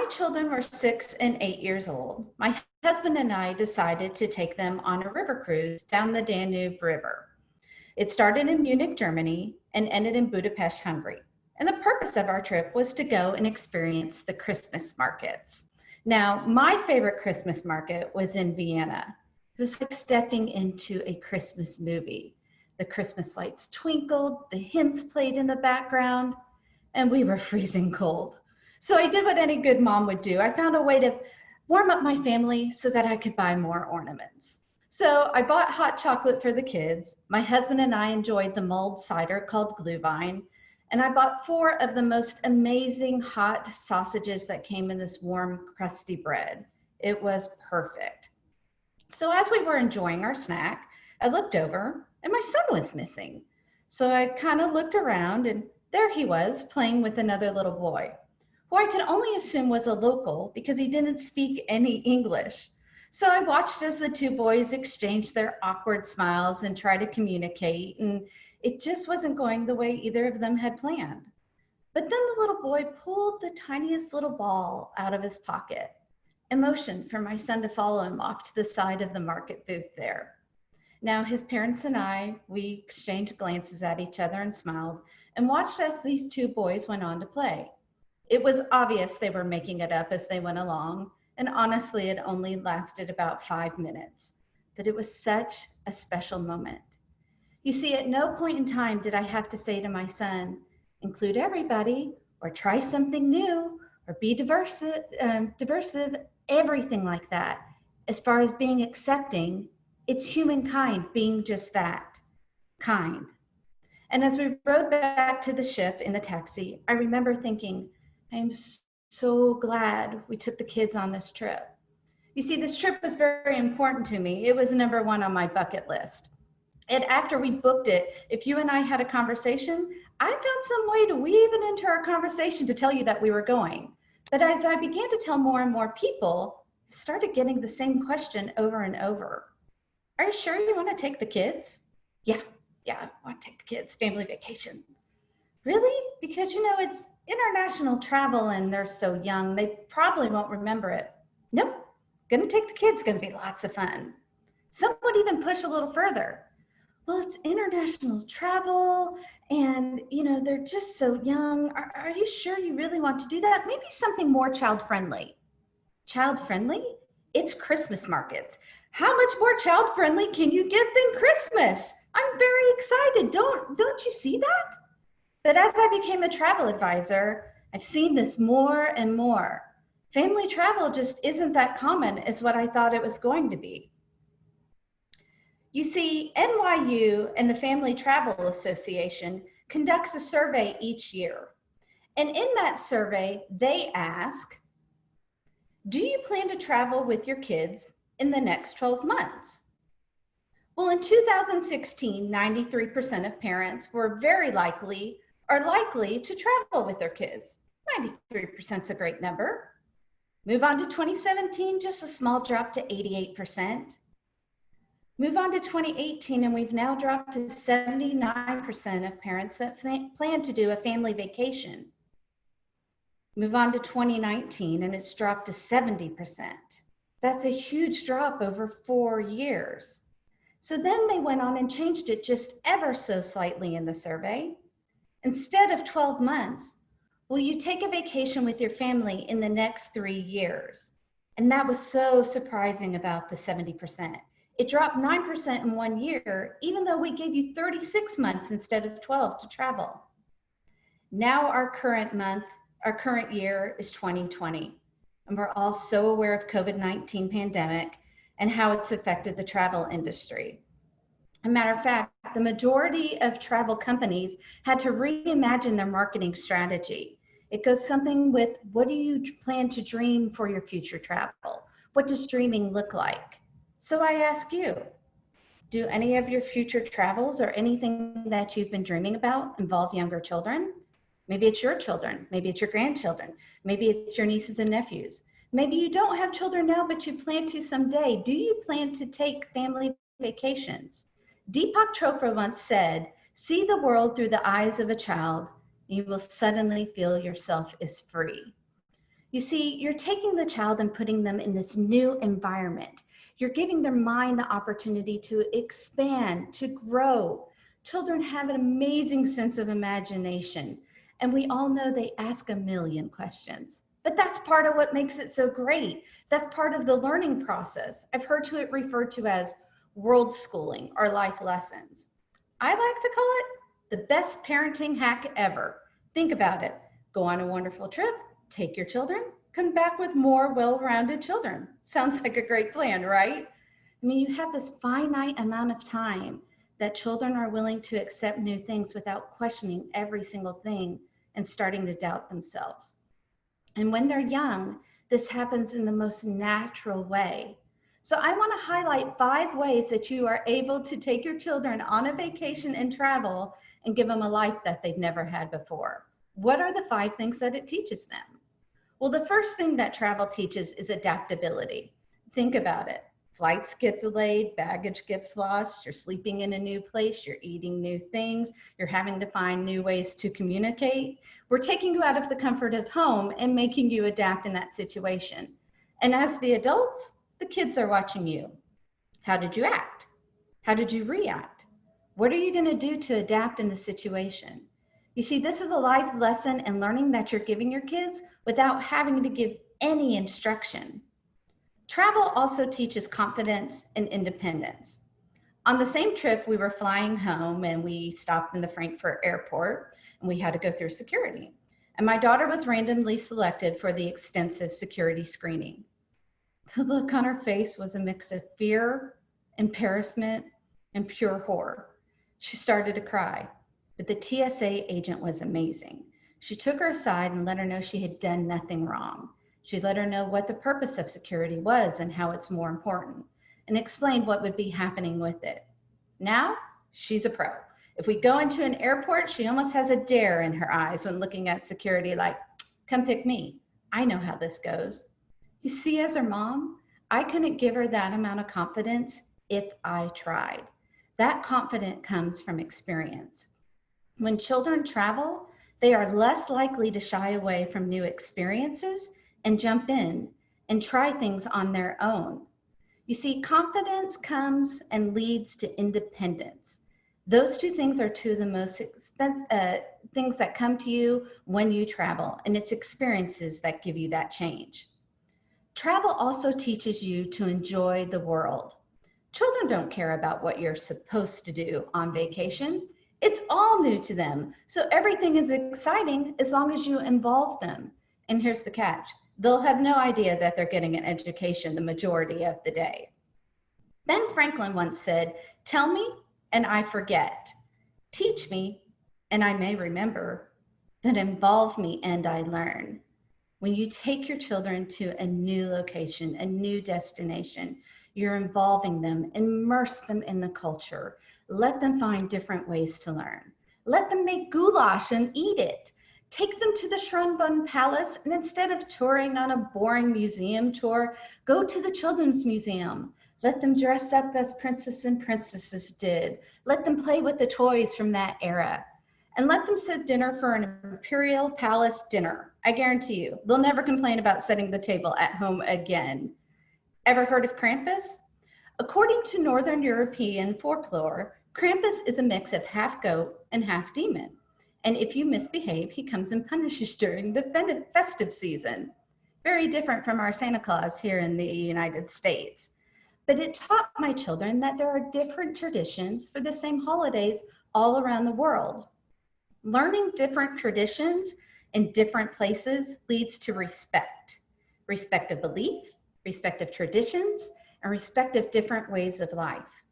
children were 6 and 8 years old, my husband and I decided to take them on a river cruise down the Danube River. It started in Munich, Germany, and ended in Budapest, Hungary. And the purpose of our trip was to go and experience the Christmas markets. Now, my favorite Christmas market was in Vienna. It was like stepping into a Christmas movie. The Christmas lights twinkled, the hymns played in the background, and we were freezing cold. So I did what any good mom would do. I found a way to warm up my family so that I could buy more ornaments. So I bought hot chocolate for the kids. My husband and I enjoyed the mulled cider called Glühwein. And I bought 4 of the most amazing hot sausages that came in this warm, crusty bread. It was perfect. So as we were enjoying our snack, I looked over and my son was missing. So I kind of looked around and there he was playing with another little boy, who I could only assume was a local because he didn't speak any English. So I watched as the 2 boys exchanged their awkward smiles and tried to communicate, and it just wasn't going the way either of them had planned. But then the little boy pulled the tiniest little ball out of his pocket and motioned for my son to follow him off to the side of the market booth there. Now his parents and I, we exchanged glances at each other and smiled and watched as these 2 boys went on to play. It was obvious they were making it up as they went along, and honestly, it only lasted about 5 minutes. But it was such a special moment. You see, at no point in time did I have to say to my son, include everybody, or try something new, or be diverse, everything like that. As far as being accepting, it's humankind being just that, kind. And as we rode back to the ship in the taxi, I remember thinking, I'm so glad we took the kids on this trip. You see, this trip was very important to me. It was number 1 on my bucket list. And after we booked it, if you and I had a conversation, I found some way to weave it into our conversation to tell you that we were going. But as I began to tell more and more people, I started getting the same question over and over. Are you sure you want to take the kids? Yeah, I want to take the kids, family vacation. Really? Because it's international travel and they're so young, they probably won't remember it. Nope, gonna take the kids, gonna be lots of fun. Some would even push a little further. Well, it's international travel and they're just so young. Are you sure you really want to do that? Maybe something more child-friendly. Child-friendly? It's Christmas markets. How much more child-friendly can you get than Christmas? I'm very excited. Don't you see that? But as I became a travel advisor, I've seen this more and more. Family travel just isn't that common as what I thought it was going to be. You see, NYU and the Family Travel Association conducts a survey each year. And in that survey, they ask, do you plan to travel with your kids in the next 12 months? Well, in 2016, 93% of parents were very likely to travel with their kids. 93% is a great number. Move on to 2017, just a small drop to 88%. Move on to 2018, and we've now dropped to 79% of parents that plan to do a family vacation. Move on to 2019, and it's dropped to 70%. That's a huge drop over 4 years. So then they went on and changed it just ever so slightly in the survey. Instead of 12 months, will you take a vacation with your family in the next 3 years? And that was so surprising about the 70%. It dropped 9% in 1 year, even though we gave you 36 months instead of 12 to travel. Now our current year is 2020, and we're all so aware of COVID-19 pandemic and how it's affected the travel industry. As a matter of fact, the majority of travel companies had to reimagine their marketing strategy. It goes something with, what do you plan to dream for your future travel? What does dreaming look like? So I ask you, do any of your future travels or anything that you've been dreaming about involve younger children? Maybe it's your children, maybe it's your grandchildren, maybe it's your nieces and nephews. Maybe you don't have children now, but you plan to someday. Do you plan to take family vacations? Deepak Chopra once said, see the world through the eyes of a child, and you will suddenly feel yourself is free. You see, you're taking the child and putting them in this new environment. You're giving their mind the opportunity to expand, to grow. Children have an amazing sense of imagination, and we all know they ask a million questions. But that's part of what makes it so great. That's part of the learning process. I've heard it referred to as world schooling or life lessons. I like to call it the best parenting hack ever. Think about it. Go on a wonderful trip, take your children, come back with more well-rounded children. Sounds like a great plan, right? I mean, you have this finite amount of time that children are willing to accept new things without questioning every single thing and starting to doubt themselves. And when they're young, this happens in the most natural way. So I want to highlight 5 ways that you are able to take your children on a vacation and travel and give them a life that they've never had before. What are the 5 things that it teaches them? Well, the first thing that travel teaches is adaptability. Think about it. Flights get delayed, baggage gets lost, you're sleeping in a new place, you're eating new things, you're having to find new ways to communicate. We're taking you out of the comfort of home and making you adapt in that situation. And as the adults, the kids are watching you. How did you act? How did you react? What are you going to do to adapt in the situation? You see, this is a life lesson and learning that you're giving your kids without having to give any instruction. Travel also teaches confidence and independence. On the same trip, we were flying home and we stopped in the Frankfurt airport and we had to go through security. And my daughter was randomly selected for the extensive security screening. The look on her face was a mix of fear, embarrassment, and pure horror. She started to cry, but the TSA agent was amazing. She took her aside and let her know she had done nothing wrong. She let her know what the purpose of security was and how it's more important, and explained what would be happening with it. Now, she's a pro. If we go into an airport, she almost has a dare in her eyes when looking at security, like, come pick me. I know how this goes. You see, as her mom, I couldn't give her that amount of confidence if I tried. That confidence comes from experience. When children travel, they are less likely to shy away from new experiences and jump in and try things on their own. You see, confidence comes and leads to independence. Those 2 things are 2 of the most things that come to you when you travel, and it's experiences that give you that change. Travel also teaches you to enjoy the world. Children don't care about what you're supposed to do on vacation. It's all new to them. So everything is exciting as long as you involve them. And here's the catch. They'll have no idea that they're getting an education the majority of the day. Ben Franklin once said, "Tell me and I forget. Teach me and I may remember, but involve me and I learn." When you take your children to a new location, a new destination, you're involving them, immerse them in the culture, let them find different ways to learn. Let them make goulash and eat it. Take them to the Schönbrunn Palace, and instead of touring on a boring museum tour, go to the Children's Museum. Let them dress up as princesses and princesses did. Let them play with the toys from that era. And let them sit dinner for an imperial palace dinner. I guarantee you, they'll never complain about setting the table at home again. Ever heard of Krampus? According to Northern European folklore, Krampus is a mix of half goat and half demon. And if you misbehave, he comes and punishes during the festive season. Very different from our Santa Claus here in the United States. But it taught my children that there are different traditions for the same holidays all around the world. Learning different traditions in different places leads to respect. Respect of belief, respect of traditions, and respect of different ways of life.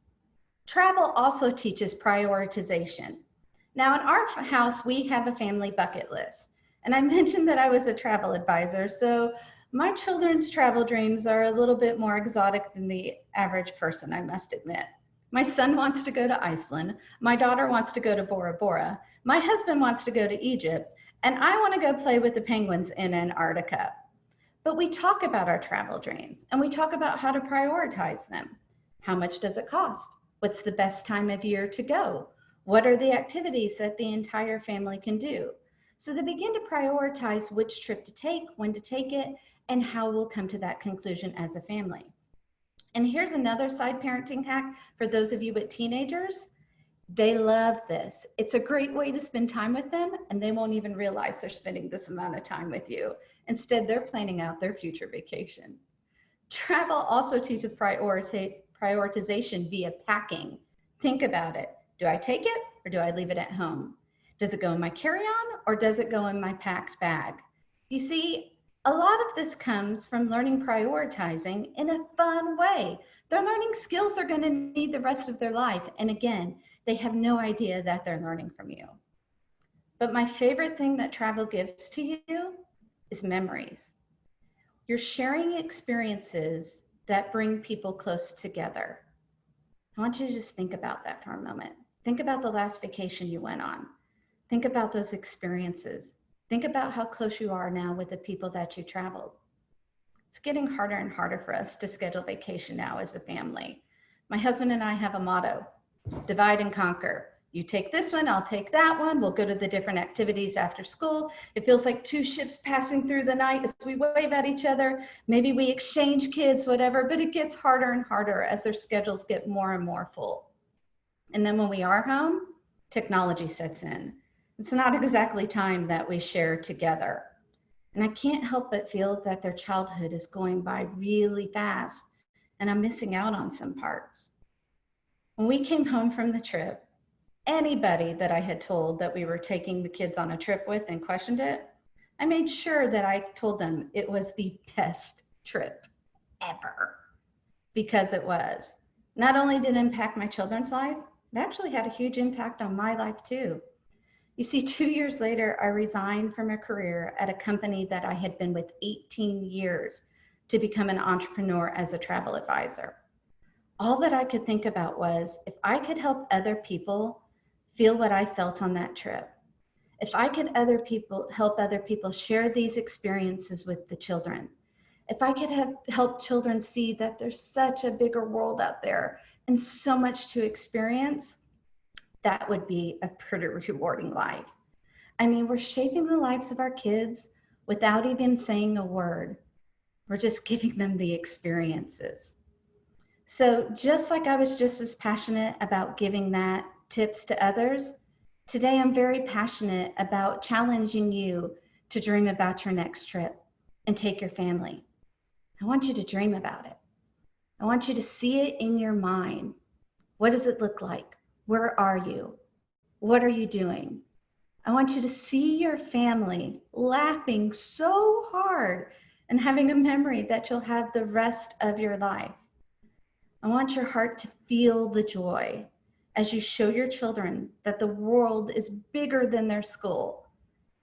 Travel also teaches prioritization. Now in our house, we have a family bucket list. And I mentioned that I was a travel advisor, so my children's travel dreams are a little bit more exotic than the average person, I must admit. My son wants to go to Iceland. My daughter wants to go to Bora Bora. My husband wants to go to Egypt. And I want to go play with the penguins in Antarctica. But we talk about our travel dreams and we talk about how to prioritize them. How much does it cost? What's the best time of year to go? What are the activities that the entire family can do? So they begin to prioritize which trip to take, when to take it, and how we'll come to that conclusion as a family. And here's another side parenting hack for those of you with teenagers. They love this. It's a great way to spend time with them, and they won't even realize they're spending this amount of time with you. Instead, they're planning out their future vacation. Travel also teaches prioritization via packing. Think about it. Do I take it or do I leave it at home? Does it go in my carry-on or does it go in my packed bag? You see, a lot of this comes from learning prioritizing in a fun way. They're learning skills they're going to need the rest of their life. And again, they have no idea that they're learning from you. But my favorite thing that travel gives to you is memories. You're sharing experiences that bring people close together. I want you to just think about that for a moment. Think about the last vacation you went on. Think about those experiences. Think about how close you are now with the people that you traveled. It's getting harder and harder for us to schedule vacation now as a family. My husband and I have a motto: divide and conquer. You take this one, I'll take that one. We'll go to the different activities after school. It feels like two ships passing through the night as we wave at each other. Maybe we exchange kids, whatever, but it gets harder and harder as their schedules get more and more full. And then when we are home, technology sets in. It's not exactly time that we share together. And I can't help but feel that their childhood is going by really fast, and I'm missing out on some parts. When we came home from the trip, anybody that I had told that we were taking the kids on a trip with and questioned it, I made sure that I told them it was the best trip ever, because it was. Not only did it impact my children's life, it actually had a huge impact on my life too. You see, 2 years later, I resigned from a career at a company that I had been with 18 years to become an entrepreneur as a travel advisor. All that I could think about was, if I could help other people feel what I felt on that trip, if I could help other people share these experiences with the children, if I could help children see that there's such a bigger world out there and so much to experience, that would be a pretty rewarding life. I mean, we're shaping the lives of our kids without even saying a word. We're just giving them the experiences. So just like I was just as passionate about giving that tips to others, today I'm very passionate about challenging you to dream about your next trip and take your family. I want you to dream about it. I want you to see it in your mind. What does it look like? Where are you? What are you doing? I want you to see your family laughing so hard and having a memory that you'll have the rest of your life. I want your heart to feel the joy as you show your children that the world is bigger than their school,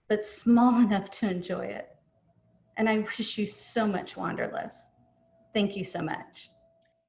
but small enough to enjoy it. And I wish you so much Wanderlust. Thank you so much.